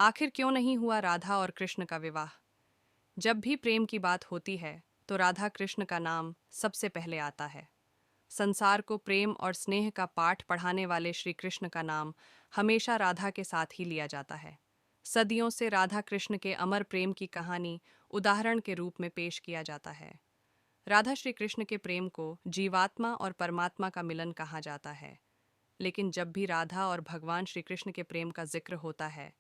आखिर क्यों नहीं हुआ राधा और कृष्ण का विवाह? जब भी प्रेम की बात होती है तो राधा कृष्ण का नाम सबसे पहले आता है। संसार को प्रेम और स्नेह का पाठ पढ़ाने वाले श्री कृष्ण का नाम हमेशा राधा के साथ ही लिया जाता है। सदियों से राधा कृष्ण के अमर प्रेम की कहानी उदाहरण के रूप में पेश किया जाता है। राधा श्री कृष्ण के प्रेम को जीवात्मा और परमात्मा का मिलन कहा जाता है। लेकिन जब भी राधा और भगवान श्री कृष्ण के प्रेम का जिक्र होता है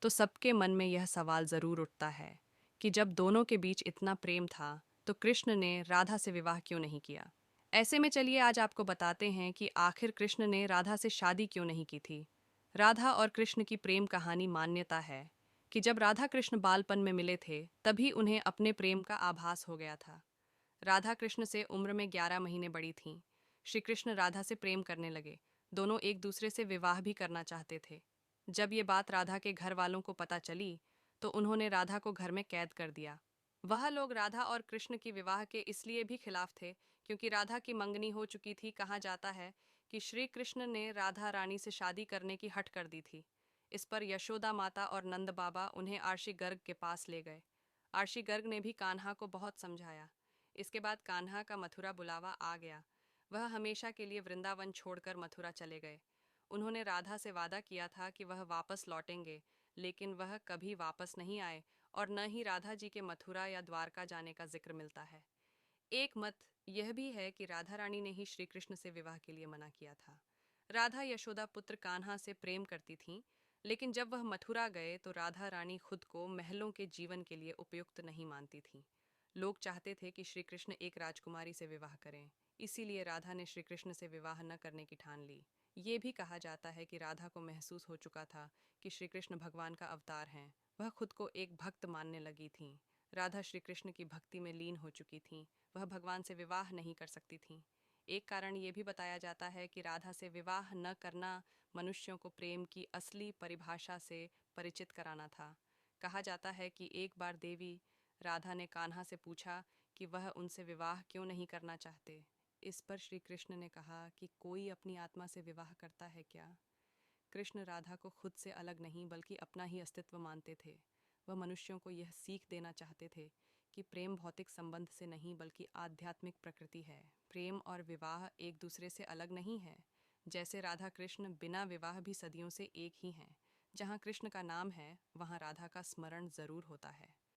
तो सबके मन में यह सवाल जरूर उठता है कि जब दोनों के बीच इतना प्रेम था तो कृष्ण ने राधा से विवाह क्यों नहीं किया। ऐसे में चलिए आज आपको बताते हैं कि आखिर कृष्ण ने राधा से शादी क्यों नहीं की थी। राधा और कृष्ण की प्रेम कहानी मान्यता है कि जब राधा कृष्ण बालपन में मिले थे तभी उन्हें अपने प्रेम का आभास हो गया था। राधा कृष्ण से उम्र में 11 महीने बड़ी थीं। श्री कृष्ण राधा से प्रेम करने लगे। दोनों एक दूसरे से विवाह भी करना चाहते थे। जब ये बात राधा के घर वालों को पता चली तो उन्होंने राधा को घर में कैद कर दिया। वह लोग राधा और कृष्ण की विवाह के इसलिए भी खिलाफ थे क्योंकि राधा की मंगनी हो चुकी थी। कहा जाता है कि श्री कृष्ण ने राधा रानी से शादी करने की हठ कर दी थी। इस पर यशोदा माता और नंद बाबा उन्हें आर्षि गर्ग के पास ले गए। आर्षि गर्ग ने भी कान्हा को बहुत समझाया। इसके बाद कान्हा का मथुरा बुलावा आ गया। वह हमेशा के लिए वृंदावन छोड़कर मथुरा चले गए। उन्होंने राधा से वादा किया था कि वह वापस लौटेंगे, लेकिन वह कभी वापस नहीं आए और न ही राधा जी के मथुरा या द्वारका जाने का जिक्र मिलता है। एक मत यह भी है कि राधा रानी ने ही श्री कृष्ण से विवाह के लिए मना किया था। राधा यशोदा पुत्र कान्हा से प्रेम करती थीं, लेकिन जब वह मथुरा गए तो राधा रानी खुद को महलों के जीवन के लिए उपयुक्त नहीं मानती थीं। लोग चाहते थे कि श्री कृष्ण एक राजकुमारी से विवाह करें, इसीलिए राधा ने श्री कृष्ण से विवाह न करने की ठान ली। ये भी कहा जाता है कि राधा को महसूस हो चुका था कि श्री कृष्ण भगवान का अवतार हैं। वह खुद को एक भक्त मानने लगी थीं। राधा श्री कृष्ण की भक्ति में लीन हो चुकी थीं। वह भगवान से विवाह नहीं कर सकती थीं। एक कारण ये भी बताया जाता है कि राधा से विवाह न करना मनुष्यों को प्रेम की असली परिभाषा से परिचित कराना था। कहा जाता है कि एक बार देवी राधा ने कान्हा से पूछा कि वह उनसे विवाह क्यों नहीं करना चाहते। इस पर श्री कृष्ण ने कहा कि कोई अपनी आत्मा से विवाह करता है क्या। कृष्ण राधा को खुद से अलग नहीं बल्कि अपना ही अस्तित्व मानते थे। वह मनुष्यों को यह सीख देना चाहते थे कि प्रेम भौतिक संबंध से नहीं बल्कि आध्यात्मिक प्रकृति है। प्रेम और विवाह एक दूसरे से अलग नहीं है। जैसे राधा कृष्ण बिना विवाह भी सदियों से एक ही हैं। जहाँ कृष्ण का नाम है वहाँ राधा का स्मरण जरूर होता है।